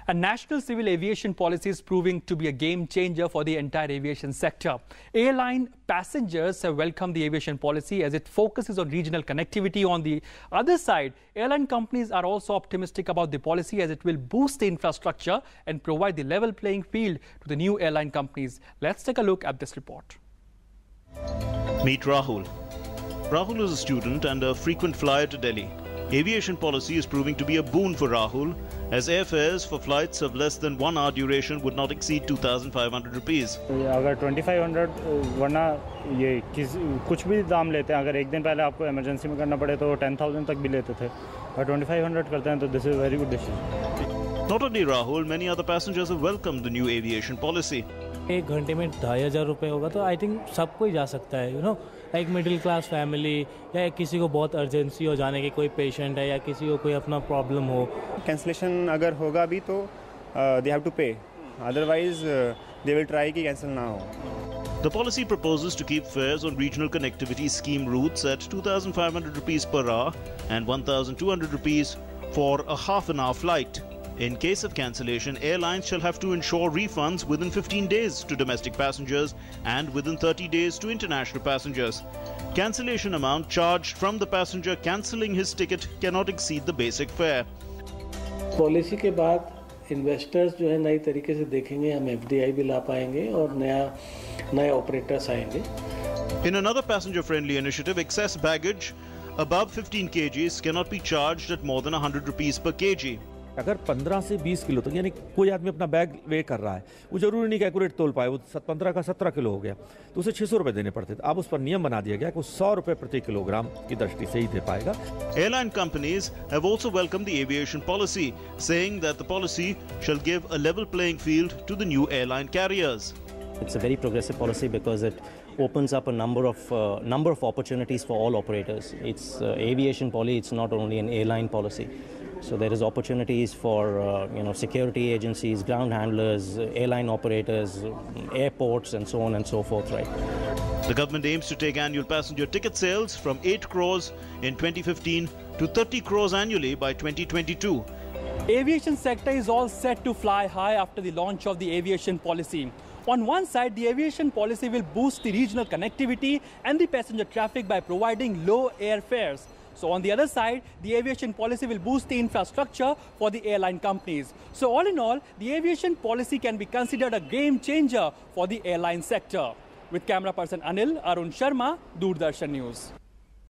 A national civil aviation policy is proving to be a game changer for the entire aviation sector. Airline passengers have welcomed the aviation policy as it focuses on regional connectivity. On the other side, airline companies are also optimistic about the policy as it will boost the infrastructure and provide the level playing field to the new airline companies. Let's take a look at this report. Meet Rahul. Rahul is a student and a frequent flyer to Delhi. Aviation policy is proving to be a boon for Rahul, as airfares for flights of less than 1 hour duration would not exceed 2,500 rupees. अगर 2500 वरना ये कुछ भी दाम लेते हैं, अगर एक दिन पहले आपको इमरजेंसी में करना पड़े तो 10,000 तक भी लेते थे, और 2500 करते हैं तो this is a very good decision. Not only Rahul, many other passengers have welcomed the new aviation policy. एक घंटे में 2,500 रुपये होगा तो आई थिंक सब कोई जा सकता है, एक मिडिल क्लास फैमिली या किसी को बहुत अर्जेंसी हो जाने की, कोई पेशेंट है या किसी को कोई अपना प्रॉब्लम हो. कैंसलेशन अगर होगा भी तो दे हैव टू पे, अदरवाइज दे विल ट्राई कि कैंसिल ना हो. The policy proposes to keep fares on regional connectivity scheme routes at 2,500 rupees per hour and 1,200 rupees for a half-an-hour flight. In case of cancellation, airlines shall have to ensure refunds within 15 days to domestic passengers and within 30 days to international passengers. Cancellation amount charged from the passenger cancelling his ticket cannot exceed the basic fare. Policy के बाद investors जो है नई तरीके से देखेंगे, हम FDI भी ला पाएंगे और नए ऑपरेटर्स आएंगे. In another passenger-friendly initiative, excess baggage above 15 kgs cannot be charged at more than 100 rupees per kg. अगर 15 से 20 किलो तक, यानी कोई आदमी अपना बैग वे कर रहा है, वो जरूरी नहीं कि एक्यूरेट तोल पाए, वो 15 का 17 किलो हो गया तो उसे 600 रुपए देने पड़ते थे. अब उस पर नियम बना दिया गया कि वो 100 रुपए प्रति किलोग्राम की दृष्टि से ही दे पाएगा. Airline companies have also welcomed the aviation policy, saying that the policy shall give a level playing field to the new airline carriers. It's a very progressive policy because it opens up a number of opportunities for all operators. It's aviation policy. It's not only an airline policy. So there is opportunities for security agencies, ground handlers, airline operators, airports, and so on and so forth. Right. The government aims to take annual passenger ticket sales from 8 crores in 2015 to 30 crores annually by 2022. Aviation sector is all set to fly high after the launch of the aviation policy. On one side, the aviation policy will boost the regional connectivity and the passenger traffic by providing low airfares. So on the other side, the aviation policy will boost the infrastructure for the airline companies. So all in all, the aviation policy can be considered a game changer for the airline sector. With camera person Anil, Arun Sharma, Doordarshan News.